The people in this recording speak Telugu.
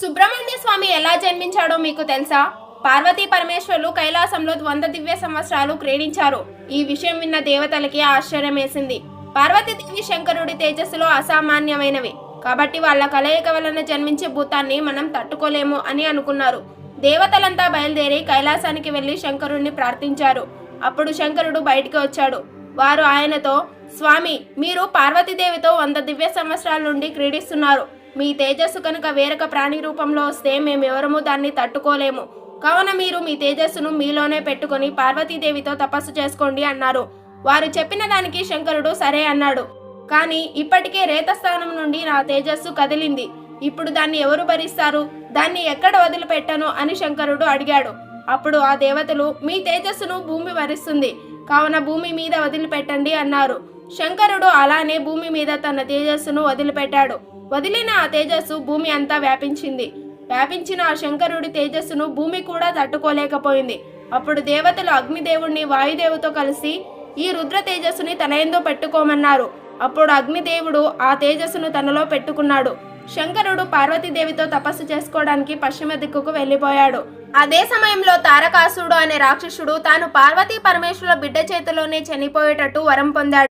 సుబ్రహ్మణ్య స్వామి ఎలా జన్మించాడో మీకు తెలుసా? పార్వతీ పరమేశ్వరులు కైలాసంలో 100 దివ్య సంవత్సరాలు క్రీడించారు. ఈ విషయం విన్న దేవతలకి ఆశ్చర్యం వేసింది. పార్వతీదేవి శంకరుడి తేజస్సులో అసామాన్యమైనవి కాబట్టి వాళ్ళ కలయిక వలన జన్మించే భూతాన్ని మనం తట్టుకోలేము అని అనుకున్నారు. దేవతలంతా బయలుదేరి కైలాసానికి వెళ్లి శంకరుడిని ప్రార్థించారు. అప్పుడు శంకరుడు బయటికి వచ్చాడు. వారు ఆయనతో, స్వామి, మీరు పార్వతీదేవితో 100 దివ్య సంవత్సరాల నుండి క్రీడిస్తున్నారు. మీ తేజస్సు కనుక వేరొక ప్రాణి రూపంలో వస్తే మేమెవరము దాన్ని తట్టుకోలేము. కావున మీరు మీ తేజస్సును మీలోనే పెట్టుకొని పార్వతీదేవితో తపస్సు చేసుకోండి అన్నారు. వారు చెప్పిన దానికి శంకరుడు సరే అన్నాడు. కానీ ఇప్పటికే రేతస్థానం నుండి నా తేజస్సు కదిలింది. ఇప్పుడు దాన్ని ఎవరు భరిస్తారు? దాన్ని ఎక్కడ వదిలిపెట్టను అని శంకరుడు అడిగాడు. అప్పుడు ఆ దేవతలు, మీ తేజస్సును భూమి భరిస్తుంది, కావున భూమి మీద వదిలిపెట్టండి అన్నారు. శంకరుడు అలానే భూమి మీద తన తేజస్సును వదిలిపెట్టాడు. వదిలిన ఆ తేజస్సు భూమి అంతా వ్యాపించింది. వ్యాపించిన ఆ శంకరుడి తేజస్సును భూమి కూడా తట్టుకోలేకపోయింది. అప్పుడు దేవతలు అగ్నిదేవుణ్ణి వాయుదేవుతో కలిసి ఈ రుద్ర తేజస్సుని తన యందు పెట్టుకోమన్నారు. అప్పుడు అగ్నిదేవుడు ఆ తేజస్సును తనలో పెట్టుకున్నాడు. శంకరుడు పార్వతీదేవితో తపస్సు చేసుకోవడానికి పశ్చిమ దిక్కుకు వెళ్లిపోయాడు. అదే సమయంలో తారకాసురుడు అనే రాక్షసుడు తాను పార్వతీ పరమేశ్వరుల బిడ్డ చేతిలోనే చనిపోయేటట్టు వరం పొందాడు.